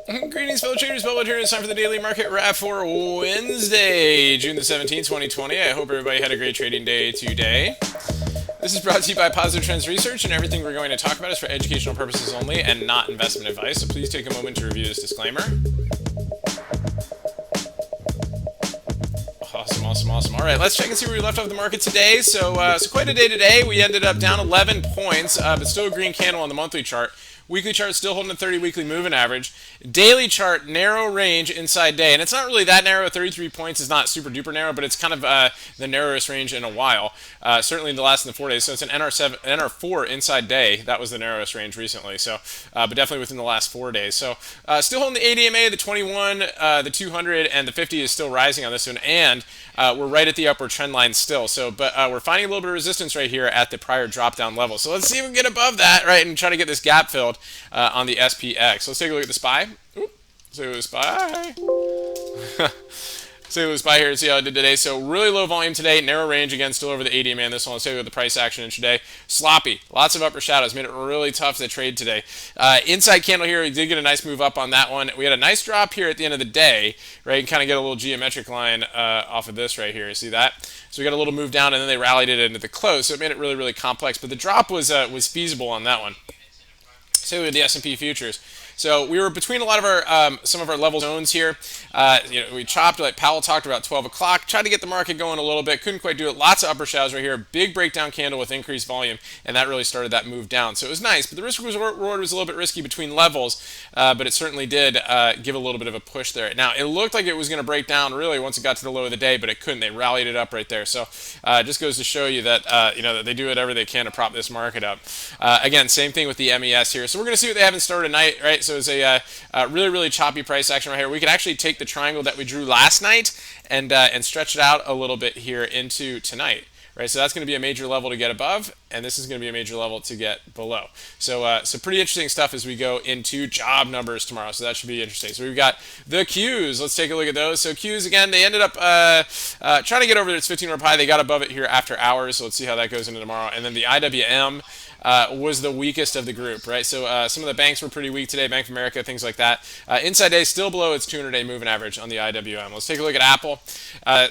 Greetings, fellow traders. Bubba here. It's time for the daily market wrap for Wednesday, June the 17th, 2020. I hope everybody had a great trading day today. This is brought to you by Positive Trends Research, and everything we're going to talk about is for educational purposes only and not investment advice. So please take a moment to review this disclaimer. Awesome. All right, let's check and see where we left off the market today. So quite a day today. We ended up down 11 points, but still a green candle on the monthly chart. Weekly chart still holding a 30 weekly moving average. Daily chart, narrow range inside day. And it's not really that narrow. 33 points is not super duper narrow, but it's kind of the narrowest range in a while. Certainly the last in the 4 days. So it's an NR4 inside day. That was the narrowest range recently. So, but definitely within the last 4 days. So still holding the ADMA, the 21, the 200, and the 50 is still rising on this one. And we're right at the upward trend line still. So, but we're finding a little bit of resistance right here at the prior drop down level. So let's see if we can get above that, right, and try to get this gap filled on the SPX. So let's take a look at the SPY. Let's take a look at the SPY. So let's buy here and see how it did today. So really low volume today, narrow range again, still over the 80 man. This one, let's take a look at the price action intraday. Sloppy, lots of upper shadows, made it really tough to trade today. Inside candle here, we did get a nice move up on that one. We had a nice drop here at the end of the day, right? And kind of get a little geometric line off of this right here. You see that? So we got a little move down, and then they rallied it into the close. So it made it really complex. But the drop was feasible on that one. So with the S&P futures. So we were between a lot of our some of our level zones here. We chopped, like Powell talked about, 12 o'clock. Tried to get the market going a little bit. Couldn't quite do it. Lots of upper shadows right here. Big breakdown candle with increased volume, and that really started that move down. So it was nice, but the risk reward was a little bit risky between levels, but it certainly did give a little bit of a push there. Now it looked like it was going to break down really once it got to the low of the day, but it couldn't. They rallied it up right there. So it just goes to show you that that they do whatever they can to prop this market up. Again, same thing with the MES here. So we're going to see what they have in store tonight, right? So it's a really choppy price action right here. We could actually take the triangle that we drew last night and stretch it out a little bit here into tonight, right? So that's going to be a major level to get above, and this is going to be a major level to get below. So pretty interesting stuff as we go into job numbers tomorrow. So that should be interesting. So we've got the Qs. Let's take a look at those. So Qs again, they ended up trying to get over its 15-hour high. They got above it here after hours. So let's see how that goes into tomorrow. And then the IWM. Was the weakest of the group, right? So some of the banks were pretty weak today, Bank of America, things like that. Inside day still below its 200-day moving average on the IWM. Let's take a look at Apple.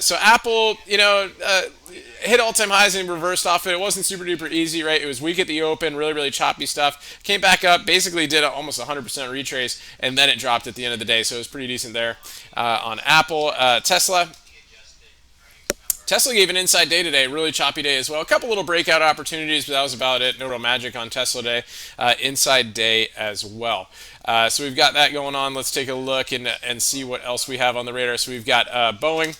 So Apple, hit all-time highs and reversed off it. It wasn't super duper easy, right? It was weak at the open, really choppy stuff. Came back up, basically did almost 100% retrace, and then it dropped at the end of the day. So it was pretty decent there on Apple. Tesla gave an inside day today, really choppy day as well. A couple little breakout opportunities, but that was about it. No real magic on Tesla day. Inside day as well. So we've got that going on. Let's take a look and see what else we have on the radar. So we've got Boeing.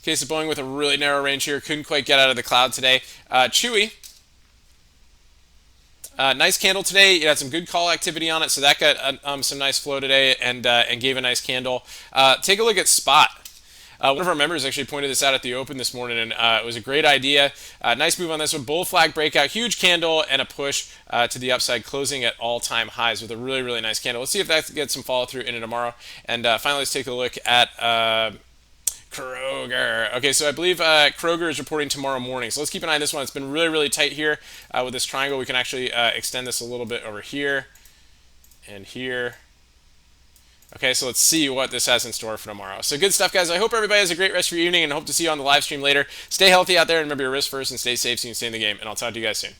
Case of Boeing with a really narrow range here. Couldn't quite get out of the cloud today. Chewy. Nice candle today. It had some good call activity on it, so that got some nice flow today and gave a nice candle. Take a look at Spot. One of our members actually pointed this out at the open this morning, and it was a great idea. Nice move on this one. Bull flag breakout, huge candle, and a push to the upside, closing at all-time highs with a really nice candle. Let's see if that gets some follow-through into tomorrow. And finally, let's take a look at Kroger. Okay, so I believe Kroger is reporting tomorrow morning. So let's keep an eye on this one. It's been really tight here with this triangle. We can actually extend this a little bit over here and here. Okay, so let's see what this has in store for tomorrow. So good stuff, guys. I hope everybody has a great rest of your evening and hope to see you on the live stream later. Stay healthy out there, and remember your risk first, and stay safe so you can stay in the game. And I'll talk to you guys soon.